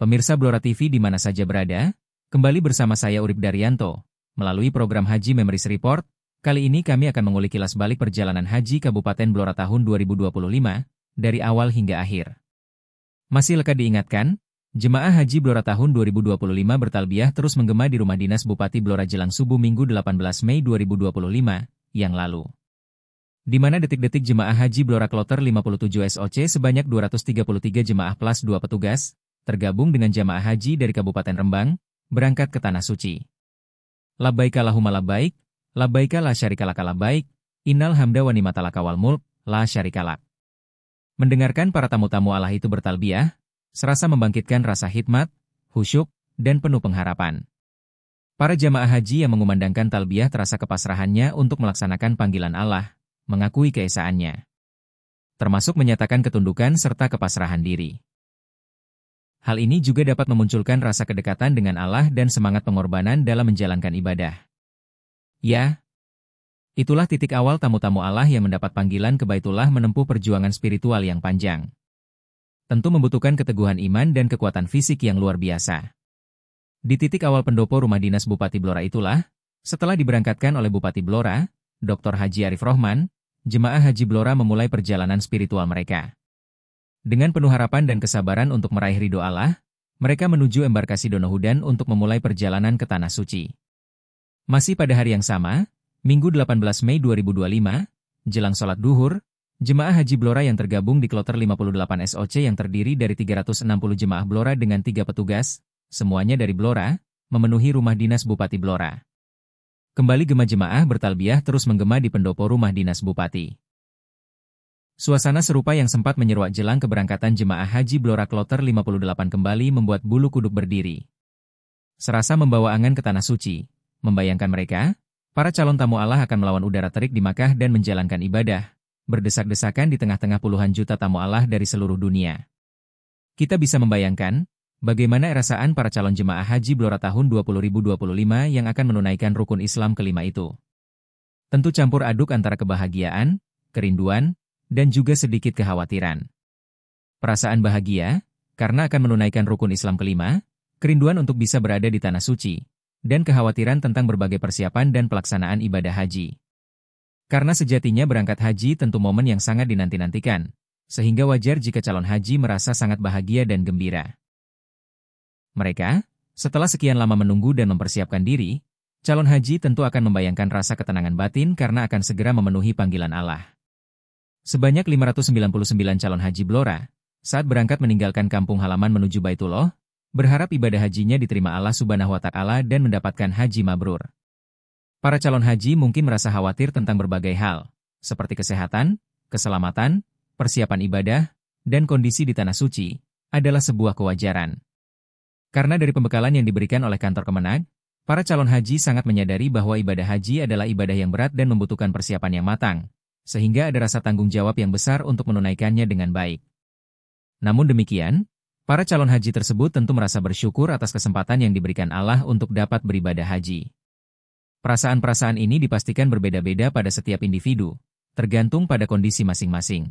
Pemirsa Blora TV di mana saja berada, kembali bersama saya Urip Daryanto. Melalui program Haji Memories Report, kali ini kami akan mengulik kilas balik perjalanan haji Kabupaten Blora tahun 2025, dari awal hingga akhir. Masih lekat diingatkan, Jemaah Haji Blora tahun 2025 bertalbiyah terus menggema di rumah dinas Bupati Blora jelang subuh Minggu 18 Mei 2025, yang lalu. Di mana detik-detik Jemaah Haji Blora Kloter 57 SOC sebanyak 233 jemaah plus 2 petugas, tergabung dengan jamaah haji dari Kabupaten Rembang, berangkat ke Tanah Suci. Labbaika Allahumma labbaik, labbaika la syarika laka labbaik, innal hamda wa ni'mata laka wal mulk, la syarika lak. Mendengarkan para tamu-tamu Allah itu bertalbiyah, serasa membangkitkan rasa hikmat, khusyuk, dan penuh pengharapan. Para jamaah haji yang mengumandangkan talbiyah terasa kepasrahannya untuk melaksanakan panggilan Allah, mengakui keesaannya. Termasuk menyatakan ketundukan serta kepasrahan diri. Hal ini juga dapat memunculkan rasa kedekatan dengan Allah dan semangat pengorbanan dalam menjalankan ibadah. Ya, itulah titik awal tamu-tamu Allah yang mendapat panggilan ke Baitullah menempuh perjuangan spiritual yang panjang. Tentu membutuhkan keteguhan iman dan kekuatan fisik yang luar biasa. Di titik awal pendopo rumah dinas Bupati Blora itulah, setelah diberangkatkan oleh Bupati Blora, Dr. Haji Arif Rohman, jemaah Haji Blora memulai perjalanan spiritual mereka. Dengan penuh harapan dan kesabaran untuk meraih ridho Allah, mereka menuju embarkasi Donohudan untuk memulai perjalanan ke Tanah Suci. Masih pada hari yang sama, Minggu 18 Mei 2025, jelang sholat duhur, jemaah Haji Blora yang tergabung di Kloter 58 SOC yang terdiri dari 360 jemaah Blora dengan 3 petugas, semuanya dari Blora, memenuhi rumah dinas Bupati Blora. Kembali gema jemaah bertalbiyah terus menggema di pendopo rumah dinas Bupati. Suasana serupa yang sempat menyeruak jelang keberangkatan jemaah Haji Blora Kloter 58 kembali membuat bulu kuduk berdiri. Serasa membawa angan ke Tanah Suci, membayangkan mereka, para calon tamu Allah akan melawan udara terik di Makkah dan menjalankan ibadah, berdesak-desakan di tengah-tengah puluhan juta tamu Allah dari seluruh dunia. Kita bisa membayangkan, bagaimana perasaan para calon jemaah Haji Blora tahun 2025 yang akan menunaikan rukun Islam kelima itu. Tentu campur aduk antara kebahagiaan, kerinduan, dan juga sedikit kekhawatiran. Perasaan bahagia, karena akan menunaikan rukun Islam kelima, kerinduan untuk bisa berada di Tanah Suci, dan kekhawatiran tentang berbagai persiapan dan pelaksanaan ibadah haji. Karena sejatinya berangkat haji tentu momen yang sangat dinanti-nantikan, sehingga wajar jika calon haji merasa sangat bahagia dan gembira. Mereka, setelah sekian lama menunggu dan mempersiapkan diri, calon haji tentu akan membayangkan rasa ketenangan batin karena akan segera memenuhi panggilan Allah. Sebanyak 599 calon haji Blora, saat berangkat meninggalkan kampung halaman menuju Baitullah, berharap ibadah hajinya diterima Allah Subhanahu wa Ta'ala dan mendapatkan haji mabrur. Para calon haji mungkin merasa khawatir tentang berbagai hal, seperti kesehatan, keselamatan, persiapan ibadah, dan kondisi di Tanah Suci, adalah sebuah kewajaran. Karena dari pembekalan yang diberikan oleh kantor Kemenag, para calon haji sangat menyadari bahwa ibadah haji adalah ibadah yang berat dan membutuhkan persiapan yang matang, sehingga ada rasa tanggung jawab yang besar untuk menunaikannya dengan baik. Namun demikian, para calon haji tersebut tentu merasa bersyukur atas kesempatan yang diberikan Allah untuk dapat beribadah haji. Perasaan-perasaan ini dipastikan berbeda-beda pada setiap individu, tergantung pada kondisi masing-masing.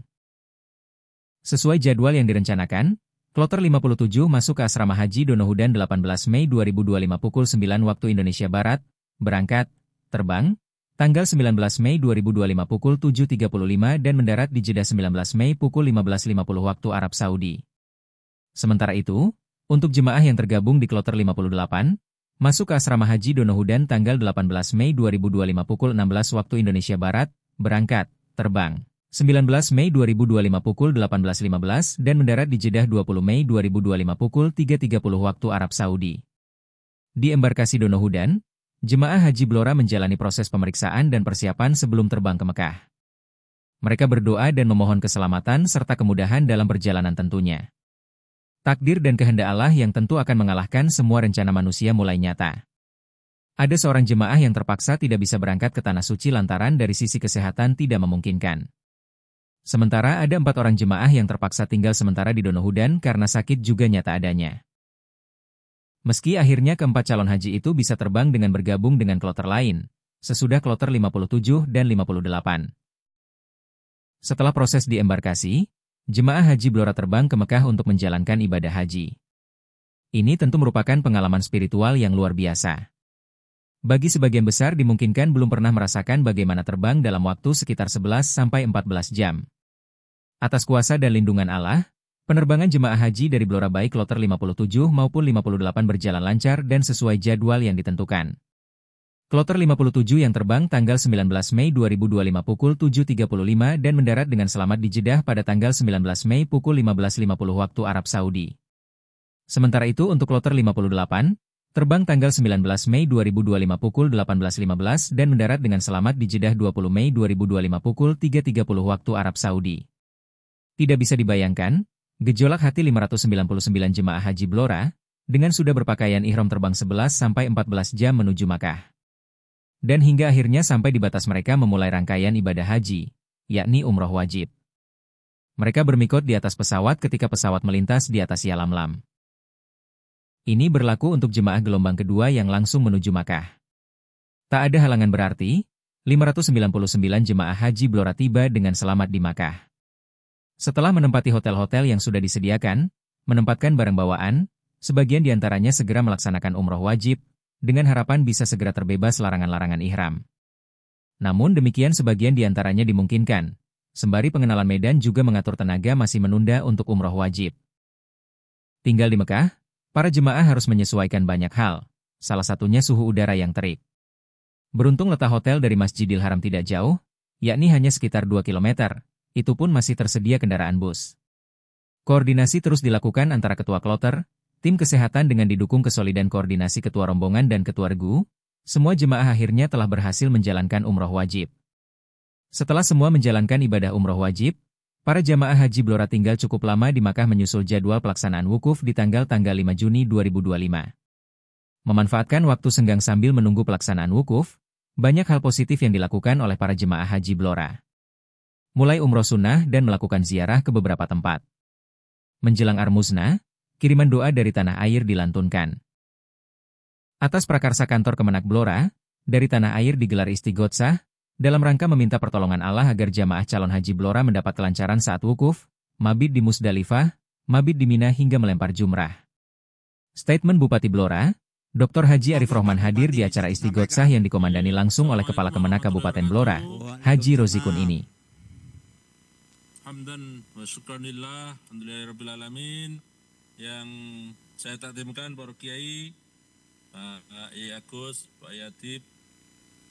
Sesuai jadwal yang direncanakan, Kloter 57 masuk ke Asrama Haji Donohudan 18 Mei 2025 pukul 9 waktu Indonesia Barat, berangkat, terbang, tanggal 19 Mei 2025 pukul 7.35 dan mendarat di Jeddah 19 Mei pukul 15.50 waktu Arab Saudi. Sementara itu, untuk jemaah yang tergabung di Kloter 58, masuk ke Asrama Haji Donohudan tanggal 18 Mei 2025 pukul 16 waktu Indonesia Barat, berangkat, terbang, 19 Mei 2025 pukul 18.15 dan mendarat di Jeddah 20 Mei 2025 pukul 3.30 waktu Arab Saudi. Di embarkasi Donohudan, jemaah Haji Blora menjalani proses pemeriksaan dan persiapan sebelum terbang ke Mekah. Mereka berdoa dan memohon keselamatan serta kemudahan dalam perjalanan tentunya. Takdir dan kehendak Allah yang tentu akan mengalahkan semua rencana manusia mulai nyata. Ada seorang jemaah yang terpaksa tidak bisa berangkat ke Tanah Suci lantaran dari sisi kesehatan tidak memungkinkan. Sementara ada 4 orang jemaah yang terpaksa tinggal sementara di Donohudan karena sakit juga nyata adanya. Meski akhirnya keempat calon haji itu bisa terbang dengan bergabung dengan kloter lain, sesudah kloter 57 dan 58. Setelah proses diembarkasi, jemaah Haji Blora terbang ke Mekah untuk menjalankan ibadah haji. Ini tentu merupakan pengalaman spiritual yang luar biasa. Bagi sebagian besar dimungkinkan belum pernah merasakan bagaimana terbang dalam waktu sekitar 11-14 jam. Atas kuasa dan lindungan Allah, penerbangan jemaah haji dari Blora baik kloter 57 maupun 58 berjalan lancar dan sesuai jadwal yang ditentukan. Kloter 57 yang terbang tanggal 19 Mei 2025 pukul 7.35 dan mendarat dengan selamat di Jeddah pada tanggal 19 Mei pukul 15.50 waktu Arab Saudi. Sementara itu untuk kloter 58, terbang tanggal 19 Mei 2025 pukul 18.15 dan mendarat dengan selamat di Jeddah 20 Mei 2025 pukul 3.30 waktu Arab Saudi. Tidak bisa dibayangkan, gejolak hati 599 jemaah haji Blora, dengan sudah berpakaian ihram terbang 11-14 jam menuju Makkah. Dan hingga akhirnya sampai di batas mereka memulai rangkaian ibadah haji, yakni umroh wajib. Mereka bermikot di atas pesawat ketika pesawat melintas di atas Yalamlam. Ini berlaku untuk jemaah gelombang kedua yang langsung menuju Makkah. Tak ada halangan berarti, 599 jemaah haji Blora tiba dengan selamat di Makkah. Setelah menempati hotel-hotel yang sudah disediakan, menempatkan barang bawaan, sebagian diantaranya segera melaksanakan umroh wajib, dengan harapan bisa segera terbebas larangan-larangan ihram. Namun demikian sebagian diantaranya dimungkinkan, sembari pengenalan medan juga mengatur tenaga masih menunda untuk umroh wajib. Tinggal di Mekah, para jemaah harus menyesuaikan banyak hal, salah satunya suhu udara yang terik. Beruntung letak hotel dari Masjidil Haram tidak jauh, yakni hanya sekitar 2 km, itu pun masih tersedia kendaraan bus. Koordinasi terus dilakukan antara ketua kloter, tim kesehatan dengan didukung kesolidan koordinasi ketua rombongan dan ketua regu, semua jemaah akhirnya telah berhasil menjalankan umroh wajib. Setelah semua menjalankan ibadah umroh wajib, para jemaah haji Blora tinggal cukup lama di Makkah menyusul jadwal pelaksanaan wukuf di tanggal 5 Juni 2025. Memanfaatkan waktu senggang sambil menunggu pelaksanaan wukuf, banyak hal positif yang dilakukan oleh para jemaah haji Blora. Mulai umroh sunnah dan melakukan ziarah ke beberapa tempat. Menjelang Armusna, kiriman doa dari tanah air dilantunkan. Atas prakarsa kantor Kemenak Blora, dari tanah air digelar istighotsah, dalam rangka meminta pertolongan Allah agar jamaah calon haji Blora mendapat kelancaran saat wukuf, mabit di Musdalifah, mabit di Mina hingga melempar jumrah. Statement Bupati Blora, Dr. Haji Arif Rohman hadir di acara istighotsah yang dikomandani langsung oleh Kepala Kemenak Kabupaten Blora, Haji Rozikun ini. Hamdan wa syukranillah, alhamdulillahirabbil alamin. Yang saya takdimkan para kiai, Pak Yai Agus, Pak Yatib,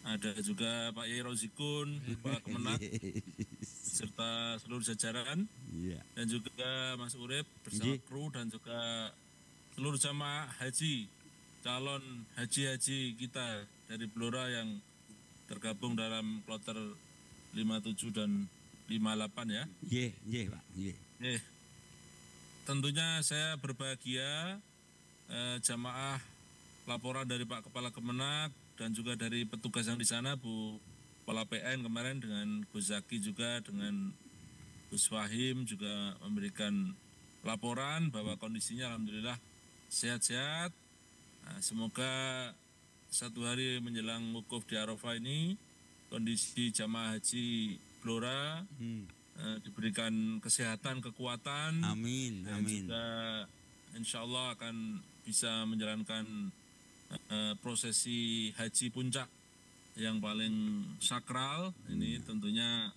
ada juga Pak Yai Rozikun, Pak Kemenak, serta seluruh jajaran, dan juga Mas Urip bersama kru dan juga seluruh jamaah haji, calon haji-haji kita dari Blora yang tergabung dalam kloter 57 dan 58 ya. Pak. Tentunya saya berbahagia jamaah laporan dari Pak Kepala Kemenak dan juga dari petugas yang di sana, Bu Kepala PN kemarin dengan Gus Zaki juga dengan Gus Fahim juga memberikan laporan bahwa kondisinya alhamdulillah sehat-sehat. Nah, semoga satu hari menjelang wukuf di Arafah ini kondisi jamaah haji Blora diberikan kesehatan, kekuatan, Amin. dan juga insya Allah akan bisa menjalankan prosesi haji puncak yang paling sakral. Ini tentunya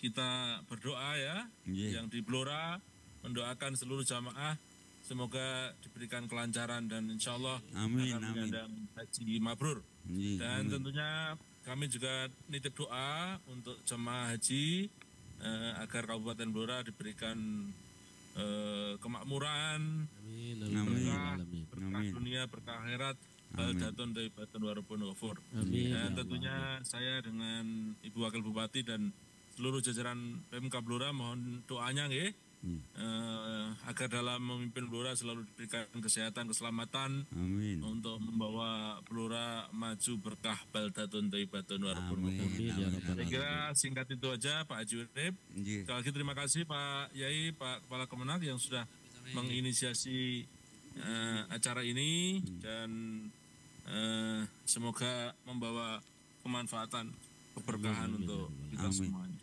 kita berdoa ya, yang di Blora mendoakan seluruh jamaah semoga diberikan kelancaran dan insya Allah akan menyandang haji mabrur. Dan tentunya kami juga nitip doa untuk jemaah haji agar Kabupaten Blora diberikan kemakmuran, berkah dunia, berkah akhirat, baldatun thayyibatun wa rabbun ghafur. Dan tentunya saya dengan Ibu Wakil Bupati dan seluruh jajaran Pemkab Blora mohon doanya nggih. Agar dalam memimpin Blora selalu diberikan kesehatan, keselamatan. Amin. Untuk membawa Blora maju berkah baldatun thayyibatun wa rabbun ghafur. Saya kira singkat itu aja Pak Haji Urip. Sekali lagi terima kasih Pak Yai, Pak Kepala Kemenak yang sudah menginisiasi acara ini dan semoga membawa kemanfaatan, keberkahan untuk kita semuanya.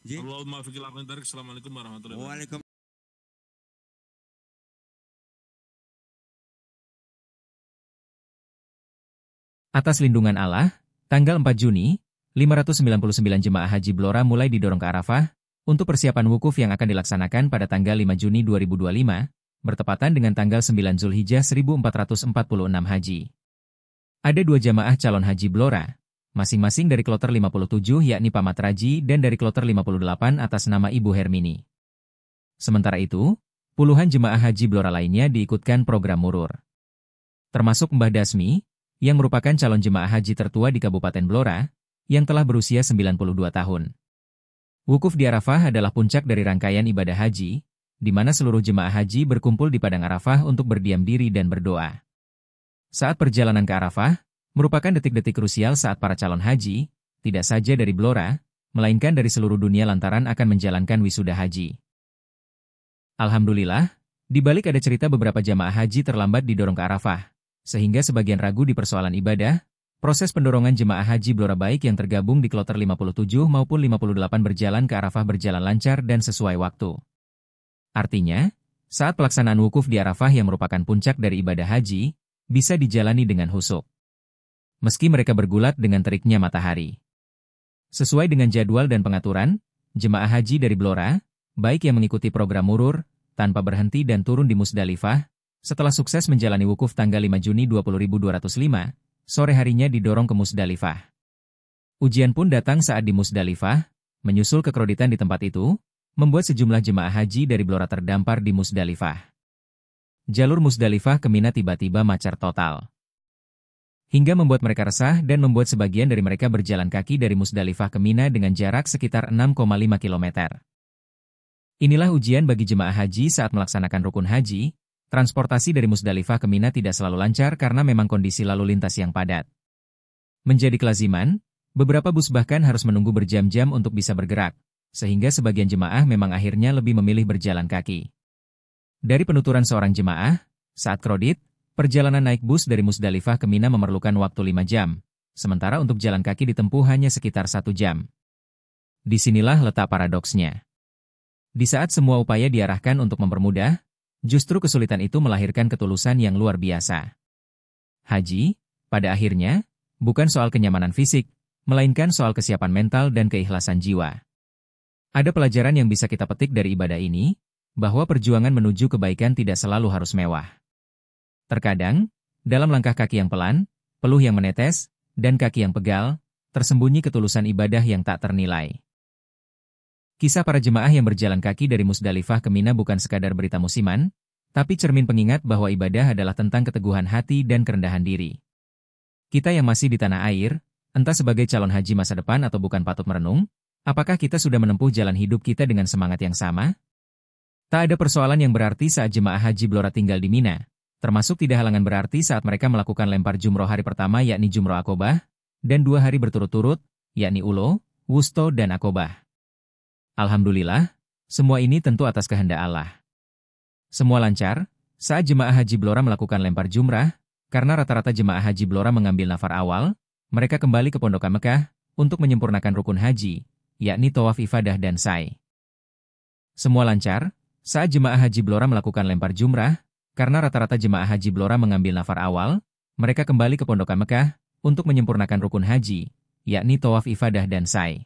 Allahumma fiqil akhir tarik. Assalamualaikum warahmatullahi wabarakatuh. Atas lindungan Allah, tanggal 4 Juni, 599 jemaah haji Blora mulai didorong ke Arafah untuk persiapan wukuf yang akan dilaksanakan pada tanggal 5 Juni 2025, bertepatan dengan tanggal 9 Zulhijjah 1446 haji. Ada 2 jamaah calon haji Blora, masing-masing dari kloter 57 yakni Pamat Raji dan dari kloter 58 atas nama Ibu Hermini. Sementara itu, puluhan jemaah haji Blora lainnya diikutkan program murur. Termasuk Mbah Dasmi, yang merupakan calon jemaah haji tertua di Kabupaten Blora, yang telah berusia 92 tahun. Wukuf di Arafah adalah puncak dari rangkaian ibadah haji, di mana seluruh jemaah haji berkumpul di Padang Arafah untuk berdiam diri dan berdoa. Saat perjalanan ke Arafah, merupakan detik-detik krusial saat para calon haji, tidak saja dari Blora, melainkan dari seluruh dunia lantaran akan menjalankan wisuda haji. Alhamdulillah, di balik ada cerita beberapa jamaah haji terlambat didorong ke Arafah, sehingga sebagian ragu di persoalan ibadah. Proses pendorogan jemaah haji Blora baik yang tergabung di kloter 57 maupun 58 berjalan ke Arafah berjalan lancar dan sesuai waktu. Artinya, saat pelaksanaan wukuf di Arafah yang merupakan puncak dari ibadah haji, bisa dijalani dengan khusyuk. Meski mereka bergulat dengan teriknya matahari. Sesuai dengan jadwal dan pengaturan, jemaah haji dari Blora, baik yang mengikuti program murur, tanpa berhenti dan turun di Musdalifah, setelah sukses menjalani wukuf tanggal 5 Juni 20.205, sore harinya didorong ke Musdalifah. Ujian pun datang saat di Musdalifah, menyusul kekroditan di tempat itu, membuat sejumlah jemaah haji dari Blora terdampar di Musdalifah. Jalur Musdalifah ke Mina tiba-tiba macar total. Hingga membuat mereka resah dan membuat sebagian dari mereka berjalan kaki dari Musdalifah ke Mina dengan jarak sekitar 6,5 km. Inilah ujian bagi jemaah haji saat melaksanakan rukun haji. Transportasi dari Musdalifah ke Mina tidak selalu lancar karena memang kondisi lalu lintas yang padat. Menjadi kelaziman, beberapa bus bahkan harus menunggu berjam-jam untuk bisa bergerak, sehingga sebagian jemaah memang akhirnya lebih memilih berjalan kaki. Dari penuturan seorang jemaah, saat krodit, perjalanan naik bus dari Musdalifah ke Mina memerlukan waktu 5 jam, sementara untuk jalan kaki ditempuh hanya sekitar 1 jam. Disinilah letak paradoksnya. Di saat semua upaya diarahkan untuk mempermudah, justru kesulitan itu melahirkan ketulusan yang luar biasa. Haji, pada akhirnya, bukan soal kenyamanan fisik, melainkan soal kesiapan mental dan keikhlasan jiwa. Ada pelajaran yang bisa kita petik dari ibadah ini, bahwa perjuangan menuju kebaikan tidak selalu harus mewah. Terkadang, dalam langkah kaki yang pelan, peluh yang menetes, dan kaki yang pegal, tersembunyi ketulusan ibadah yang tak ternilai. Kisah para jemaah yang berjalan kaki dari Musdalifah ke Mina bukan sekadar berita musiman, tapi cermin pengingat bahwa ibadah adalah tentang keteguhan hati dan kerendahan diri. Kita yang masih di tanah air, entah sebagai calon haji masa depan atau bukan patut merenung, apakah kita sudah menempuh jalan hidup kita dengan semangat yang sama? Tak ada persoalan yang berarti saat jemaah haji Blora tinggal di Mina, termasuk tidak halangan berarti saat mereka melakukan lempar jumroh hari pertama yakni jumroh Aqobah, dan 2 hari berturut-turut, yakni Ulo, Wusto dan Aqobah. Alhamdulillah, semua ini tentu atas kehendak Allah. Semua lancar, saat jemaah haji Blora melakukan lempar jumrah, karena rata-rata jemaah haji Blora mengambil nafar awal, mereka kembali ke Pondokan Mekah, untuk menyempurnakan rukun haji, yakni tawaf ifadah dan sa'i. Semua lancar, saat jemaah haji Blora melakukan lempar jumrah, karena rata-rata jemaah haji Blora mengambil nafar awal, mereka kembali ke Pondokan Mekah, untuk menyempurnakan rukun haji, yakni tawaf ifadah dan sa'i.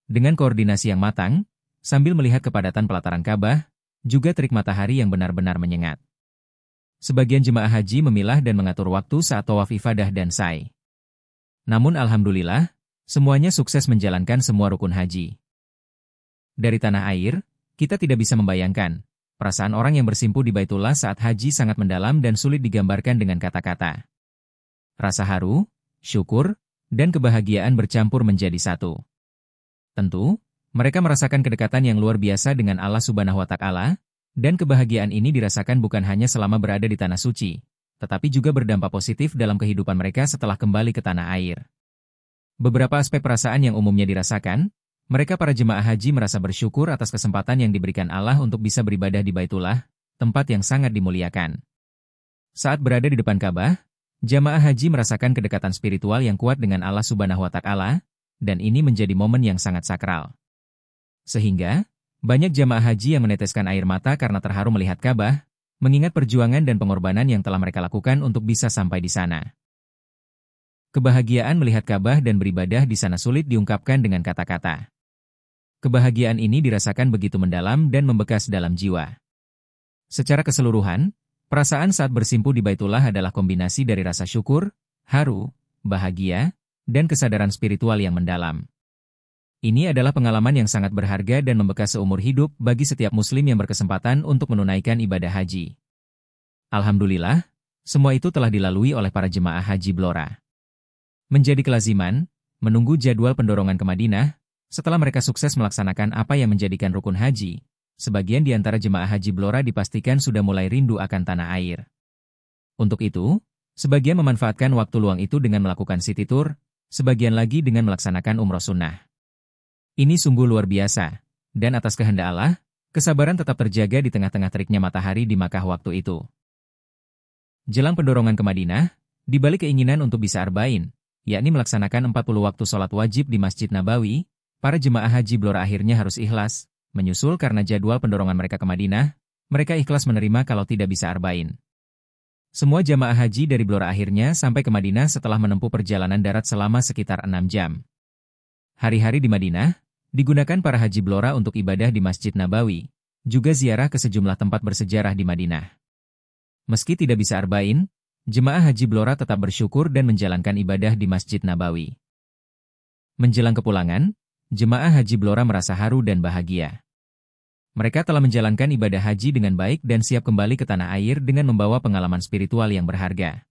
Dengan koordinasi yang matang, sambil melihat kepadatan pelataran Ka'bah, juga terik matahari yang benar-benar menyengat. Sebagian jemaah haji memilah dan mengatur waktu saat tawaf ifadah dan sa'i. Namun alhamdulillah, semuanya sukses menjalankan semua rukun haji. Dari tanah air, kita tidak bisa membayangkan, perasaan orang yang bersimpuh di Baitullah saat haji sangat mendalam dan sulit digambarkan dengan kata-kata. Rasa haru, syukur, dan kebahagiaan bercampur menjadi satu. Tentu, mereka merasakan kedekatan yang luar biasa dengan Allah Subhanahu wa Ta'ala, dan kebahagiaan ini dirasakan bukan hanya selama berada di tanah suci, tetapi juga berdampak positif dalam kehidupan mereka setelah kembali ke tanah air. Beberapa aspek perasaan yang umumnya dirasakan, mereka para jemaah haji merasa bersyukur atas kesempatan yang diberikan Allah untuk bisa beribadah di Baitullah, tempat yang sangat dimuliakan. Saat berada di depan Ka'bah, jemaah haji merasakan kedekatan spiritual yang kuat dengan Allah Subhanahu wa Ta'ala, dan ini menjadi momen yang sangat sakral. Sehingga, banyak jamaah haji yang meneteskan air mata karena terharu melihat Ka'bah, mengingat perjuangan dan pengorbanan yang telah mereka lakukan untuk bisa sampai di sana. Kebahagiaan melihat Ka'bah dan beribadah di sana sulit diungkapkan dengan kata-kata. Kebahagiaan ini dirasakan begitu mendalam dan membekas dalam jiwa. Secara keseluruhan, perasaan saat bersimpuh di Baitullah adalah kombinasi dari rasa syukur, haru, bahagia, dan kesadaran spiritual yang mendalam. Ini adalah pengalaman yang sangat berharga dan membekas seumur hidup bagi setiap muslim yang berkesempatan untuk menunaikan ibadah haji. Alhamdulillah, semua itu telah dilalui oleh para jemaah haji Blora. Menjadi kelaziman, menunggu jadwal pendorongan ke Madinah, setelah mereka sukses melaksanakan apa yang menjadikan rukun haji, sebagian di antara jemaah haji Blora dipastikan sudah mulai rindu akan tanah air. Untuk itu, sebagian memanfaatkan waktu luang itu dengan melakukan city tour, sebagian lagi dengan melaksanakan umroh sunnah. Ini sungguh luar biasa, dan atas kehendak Allah, kesabaran tetap terjaga di tengah-tengah teriknya matahari di Makkah waktu itu. Jelang pendorongan ke Madinah, di balik keinginan untuk bisa arba'in, yakni melaksanakan 40 waktu sholat wajib di Masjid Nabawi, para jemaah haji Blora akhirnya harus ikhlas, menyusul karena jadwal pendorongan mereka ke Madinah, mereka ikhlas menerima kalau tidak bisa arba'in. Semua jemaah haji dari Blora akhirnya sampai ke Madinah setelah menempuh perjalanan darat selama sekitar 6 jam. Hari-hari di Madinah, digunakan para haji Blora untuk ibadah di Masjid Nabawi, juga ziarah ke sejumlah tempat bersejarah di Madinah. Meski tidak bisa arba'in, jemaah haji Blora tetap bersyukur dan menjalankan ibadah di Masjid Nabawi. Menjelang kepulangan, jemaah haji Blora merasa haru dan bahagia. Mereka telah menjalankan ibadah haji dengan baik dan siap kembali ke tanah air dengan membawa pengalaman spiritual yang berharga.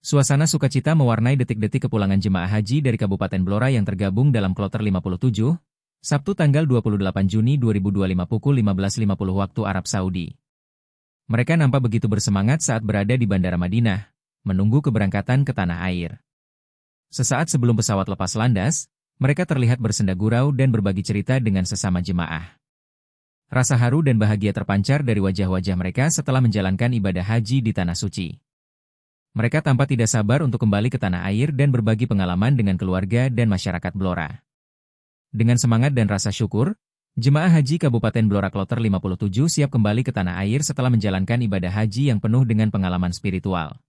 Suasana sukacita mewarnai detik-detik kepulangan jemaah haji dari Kabupaten Blora yang tergabung dalam Kloter 57, Sabtu tanggal 28 Juni 2025 pukul 15.50 waktu Arab Saudi. Mereka nampak begitu bersemangat saat berada di Bandara Madinah, menunggu keberangkatan ke tanah air. Sesaat sebelum pesawat lepas landas, mereka terlihat bersenda gurau dan berbagi cerita dengan sesama jemaah. Rasa haru dan bahagia terpancar dari wajah-wajah mereka setelah menjalankan ibadah haji di Tanah Suci. Mereka tampak tidak sabar untuk kembali ke tanah air dan berbagi pengalaman dengan keluarga dan masyarakat Blora. Dengan semangat dan rasa syukur, jemaah haji Kabupaten Blora Kloter 57 siap kembali ke tanah air setelah menjalankan ibadah haji yang penuh dengan pengalaman spiritual.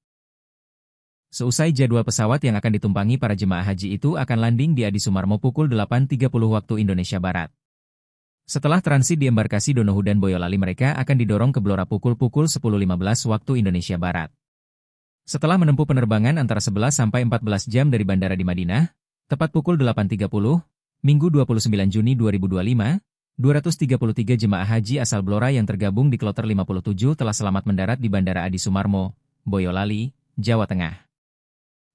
Seusai jadwal pesawat yang akan ditumpangi para jemaah haji itu akan landing di Adi Sumarmo pukul 8.30 waktu Indonesia Barat. Setelah transit di embarkasi Donohudan Boyolali, mereka akan didorong ke Blora pukul 10.15 waktu Indonesia Barat. Setelah menempuh penerbangan antara 11 sampai 14 jam dari bandara di Madinah, tepat pukul 8.30, Minggu 29 Juni 2025, 233 jemaah haji asal Blora yang tergabung di Kloter 57 telah selamat mendarat di Bandara Adi Sumarmo, Boyolali, Jawa Tengah.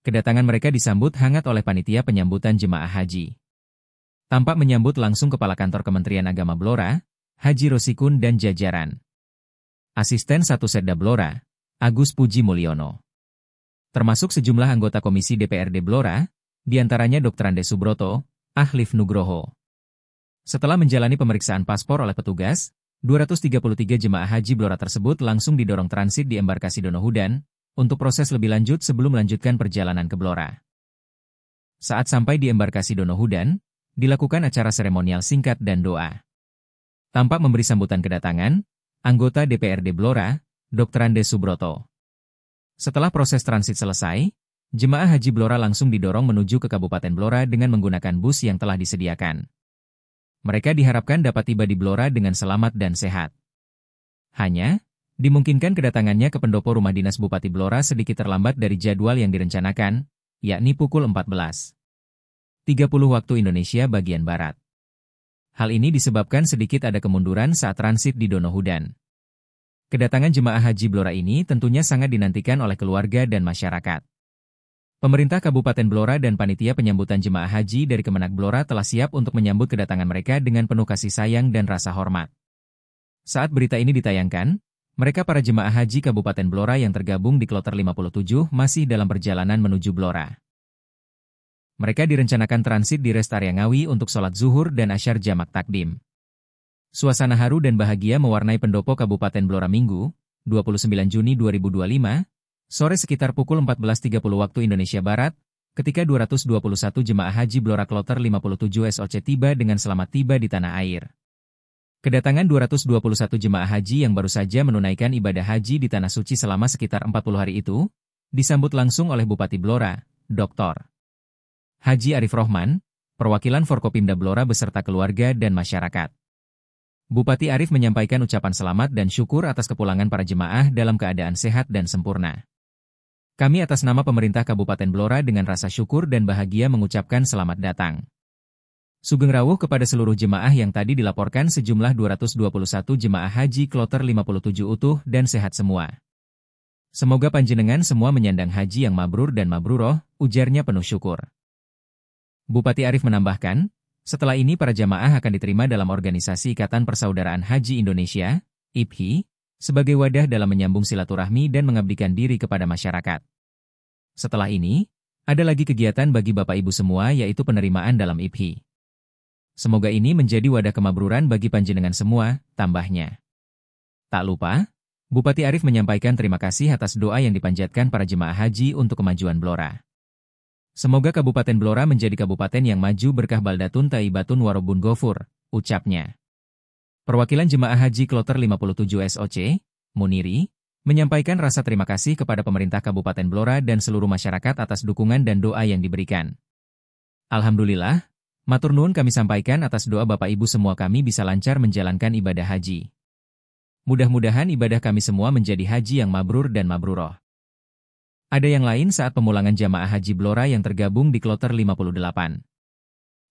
Kedatangan mereka disambut hangat oleh panitia penyambutan jemaah haji. Tampak menyambut langsung Kepala Kantor Kementerian Agama Blora, Haji Rosikun dan jajaran. Asisten 1 Setda Blora, Agus Puji Mulyono. Termasuk sejumlah anggota Komisi DPRD Blora, diantaranya Dr. Andes Subroto, Ahlif Nugroho. Setelah menjalani pemeriksaan paspor oleh petugas, 233 jemaah haji Blora tersebut langsung didorong transit di embarkasi Donohudan, untuk proses lebih lanjut sebelum melanjutkan perjalanan ke Blora. Saat sampai di embarkasi Donohudan, dilakukan acara seremonial singkat dan doa. Tampak memberi sambutan kedatangan, anggota DPRD Blora, Dr. Andes Subroto. Setelah proses transit selesai, jemaah haji Blora langsung didorong menuju ke Kabupaten Blora dengan menggunakan bus yang telah disediakan. Mereka diharapkan dapat tiba di Blora dengan selamat dan sehat. Hanya, dimungkinkan kedatangannya ke pendopo rumah dinas Bupati Blora sedikit terlambat dari jadwal yang direncanakan, yakni pukul 14.30 waktu Indonesia bagian Barat. Hal ini disebabkan sedikit ada kemunduran saat transit di Donohudan. Kedatangan jemaah haji Blora ini tentunya sangat dinantikan oleh keluarga dan masyarakat. Pemerintah Kabupaten Blora dan panitia penyambutan jemaah haji dari Kemenak Blora telah siap untuk menyambut kedatangan mereka dengan penuh kasih sayang dan rasa hormat. Saat berita ini ditayangkan, mereka para jemaah haji Kabupaten Blora yang tergabung di Kloter 57 masih dalam perjalanan menuju Blora. Mereka direncanakan transit di rest area Ngawi untuk sholat zuhur dan asyar jamak takdim. Suasana haru dan bahagia mewarnai pendopo Kabupaten Blora Minggu, 29 Juni 2025, sore sekitar pukul 14.30 waktu Indonesia Barat, ketika 221 jemaah haji Blora Kloter 57 SOC tiba dengan selamat tiba di tanah air. Kedatangan 221 jemaah haji yang baru saja menunaikan ibadah haji di Tanah Suci selama sekitar 40 hari itu, disambut langsung oleh Bupati Blora, Dr. Haji Arif Rohman, perwakilan Forkopimda Blora beserta keluarga dan masyarakat. Bupati Arif menyampaikan ucapan selamat dan syukur atas kepulangan para jemaah dalam keadaan sehat dan sempurna. Kami atas nama pemerintah Kabupaten Blora dengan rasa syukur dan bahagia mengucapkan selamat datang. Sugeng rawuh kepada seluruh jemaah yang tadi dilaporkan sejumlah 221 jemaah haji kloter 57 utuh dan sehat semua. Semoga panjenengan semua menyandang haji yang mabrur dan mabruroh, ujarnya penuh syukur. Bupati Arif menambahkan, setelah ini para jamaah akan diterima dalam Organisasi Ikatan Persaudaraan Haji Indonesia, IPHI, sebagai wadah dalam menyambung silaturahmi dan mengabdikan diri kepada masyarakat. Setelah ini, ada lagi kegiatan bagi Bapak Ibu semua yaitu penerimaan dalam IPHI. Semoga ini menjadi wadah kemabruran bagi panjenengan semua, tambahnya. Tak lupa, Bupati Arif menyampaikan terima kasih atas doa yang dipanjatkan para jemaah haji untuk kemajuan Blora. Semoga Kabupaten Blora menjadi kabupaten yang maju berkah baldatun taibatun warobun gofur, ucapnya. Perwakilan jemaah haji kloter 57 SOC, Muniri, menyampaikan rasa terima kasih kepada pemerintah Kabupaten Blora dan seluruh masyarakat atas dukungan dan doa yang diberikan. Alhamdulillah, matur nuwun kami sampaikan atas doa Bapak Ibu semua kami bisa lancar menjalankan ibadah haji. Mudah-mudahan ibadah kami semua menjadi haji yang mabrur dan mabruroh. Ada yang lain saat pemulangan jamaah haji Blora yang tergabung di kloter 58.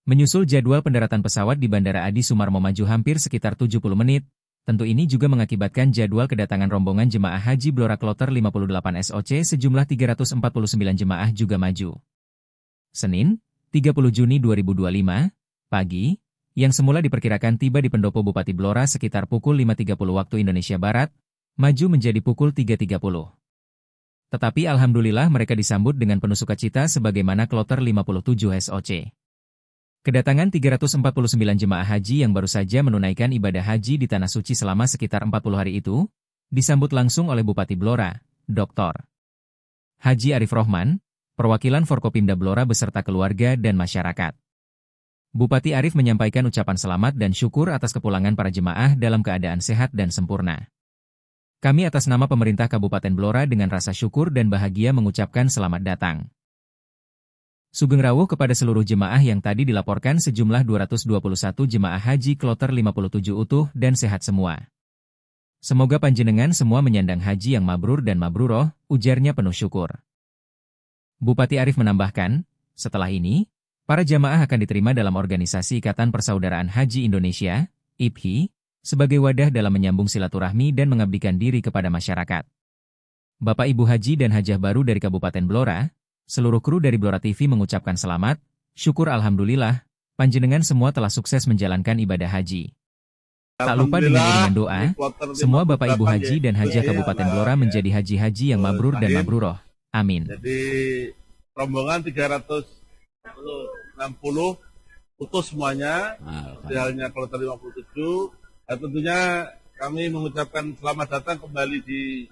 Menyusul jadwal pendaratan pesawat di Bandara Adi Sumarmo maju hampir sekitar 70 menit, tentu ini juga mengakibatkan jadwal kedatangan rombongan jemaah haji Blora kloter 58 SOC sejumlah 349 jemaah juga maju. Senin, 30 Juni 2025, pagi, yang semula diperkirakan tiba di pendopo Bupati Blora sekitar pukul 5.30 waktu Indonesia Barat, maju menjadi pukul 3.30. Tetapi alhamdulillah mereka disambut dengan penuh sukacita sebagaimana kloter 57 SOC. Kedatangan 349 jemaah haji yang baru saja menunaikan ibadah haji di Tanah Suci selama sekitar 40 hari itu, disambut langsung oleh Bupati Blora, Dr. Haji Arif Rohman, perwakilan Forkopimda Blora beserta keluarga dan masyarakat. Bupati Arif menyampaikan ucapan selamat dan syukur atas kepulangan para jemaah dalam keadaan sehat dan sempurna. Kami atas nama pemerintah Kabupaten Blora dengan rasa syukur dan bahagia mengucapkan selamat datang. Sugeng rawuh kepada seluruh jemaah yang tadi dilaporkan sejumlah 221 jemaah haji kloter 57 utuh dan sehat semua. Semoga panjenengan semua menyandang haji yang mabrur dan mabruroh, ujarnya penuh syukur. Bupati Arif menambahkan, setelah ini, para jamaah akan diterima dalam Organisasi Ikatan Persaudaraan Haji Indonesia, IPHI, sebagai wadah dalam menyambung silaturahmi dan mengabdikan diri kepada masyarakat. Bapak Ibu Haji dan Hajah baru dari Kabupaten Blora, seluruh kru dari Blora TV mengucapkan selamat, syukur alhamdulillah, panjenengan semua telah sukses menjalankan ibadah haji. Tak lupa dengan doa, semua Bapak Ibu Haji dan Hajah Kabupaten Blora menjadi haji-haji yang mabrur dan mabruroh. Amin. Jadi rombongan 360 utuh semuanya, idealnya kloter 57. Dan tentunya kami mengucapkan selamat datang kembali di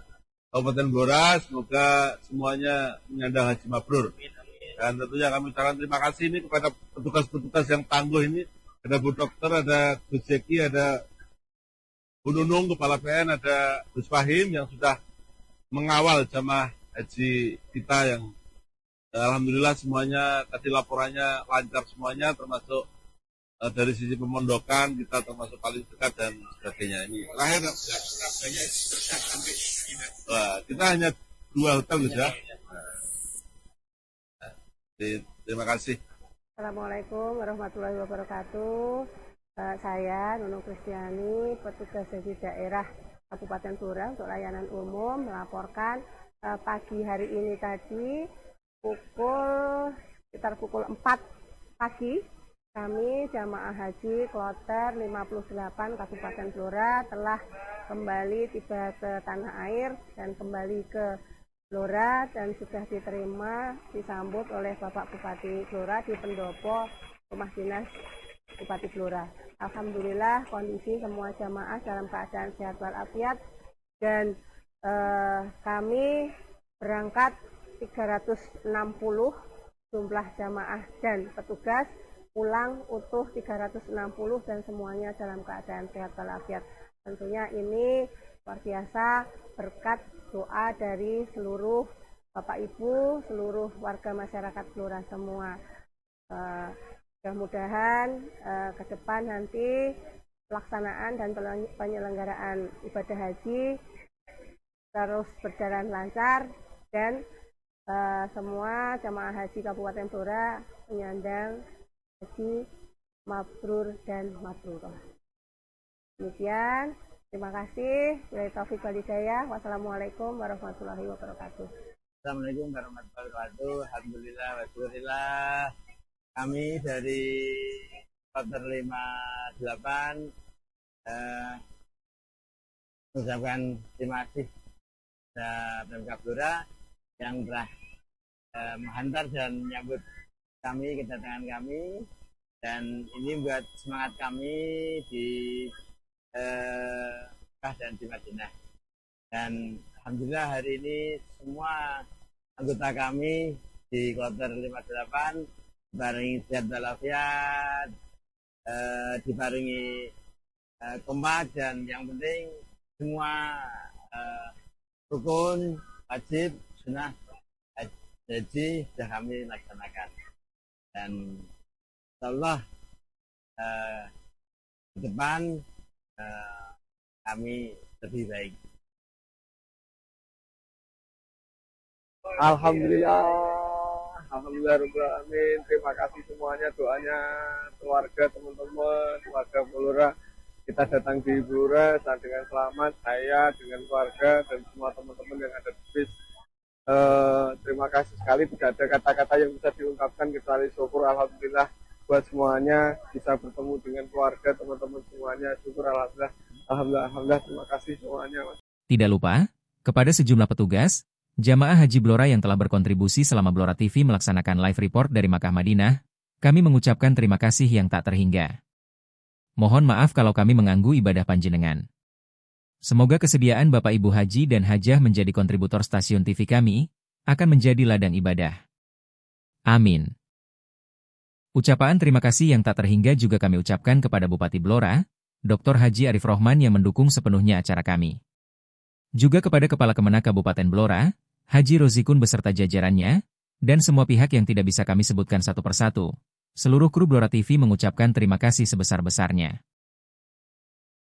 Kabupaten Blora, semoga semuanya menyandang haji mabrur. Dan tentunya kami ucapkan terima kasih ini kepada petugas-petugas yang tangguh ini. Ada Bu Dokter, ada Gus Jeki, ada Bu Nunung, Kepala PN, ada Gus Fahim yang sudah mengawal jamaah haji kita yang alhamdulillah semuanya tadi laporannya lancar semuanya, termasuk dari sisi pemondokan kita termasuk paling dekat dan sebagainya. Ini terakhir kita hanya 2 hotel ya. Terima kasih. Assalamualaikum warahmatullahi wabarakatuh. Saya Nunung Kristiani, petugas haji daerah Kabupaten Blora untuk layanan umum melaporkan pagi hari ini tadi sekitar pukul 4 pagi. Kami jamaah haji kloter 58 Kabupaten Blora telah kembali tiba ke tanah air dan kembali ke Blora dan sudah diterima disambut oleh Bapak Bupati Blora di pendopo Rumah Dinas Bupati Blora. Alhamdulillah kondisi semua jamaah dalam keadaan sehat walafiat dan kami berangkat 360 jumlah jamaah dan petugas, pulang utuh 360 dan semuanya dalam keadaan sehat walafiat. Tentunya ini luar biasa berkat doa dari seluruh Bapak Ibu, seluruh warga masyarakat Blora semua. Mudah-mudahan ke depan nanti pelaksanaan dan penyelenggaraan ibadah haji terus berjalan lancar dan semua jamaah haji Kabupaten Blora menyandang haji mabrur dan mabrurah. Demikian, terima kasih. Wabillahi taufiq wal hidayah. Wassalamualaikum warahmatullahi wabarakatuh. Assalamualaikum warahmatullahi wabarakatuh. Alhamdulillah wa syukurillah. Kami dari Kloter 58 mengucapkan terima kasih kepada Pemkab Blora yang telah menghantar dan menyambut kami, kedatangan kami, dan ini buat semangat kami di Mekah dan di Madinah. Dan alhamdulillah hari ini semua anggota kami di Kloter 58 dibarengi sehat walafiat, dibarengi kompak, dan yang penting semua rukun, wajib, sunnah haji sudah kami laksanakan. Dan insyaallah ke depan kami lebih baik. Alhamdulillah Rabbil Alamin. Terima kasih semuanya, doanya keluarga, teman-teman, warga Blora. Kita datang di Blora dengan selamat, saya dengan keluarga dan semua teman-teman yang ada di bis. Terima kasih sekali, tidak ada kata-kata yang bisa diungkapkan kecuali syukur. Alhamdulillah buat semuanya, bisa bertemu dengan keluarga, teman-teman semuanya. Syukur alhamdulillah. Alhamdulillah, terima kasih semuanya, Mas. Tidak lupa, kepada sejumlah petugas, jamaah Haji Blora yang telah berkontribusi selama Blora TV melaksanakan live report dari Makkah Madinah, kami mengucapkan terima kasih yang tak terhingga. Mohon maaf kalau kami mengganggu ibadah panjenengan. Semoga kesediaan Bapak Ibu Haji dan Hajah menjadi kontributor stasiun TV kami, akan menjadi ladang ibadah. Amin. Ucapan terima kasih yang tak terhingga juga kami ucapkan kepada Bupati Blora, Dr. Haji Arif Rohman yang mendukung sepenuhnya acara kami. Juga kepada Kepala Kemenak Kabupaten Blora, Haji Rozikun beserta jajarannya, dan semua pihak yang tidak bisa kami sebutkan satu persatu. Seluruh kru Blora TV mengucapkan terima kasih sebesar-besarnya.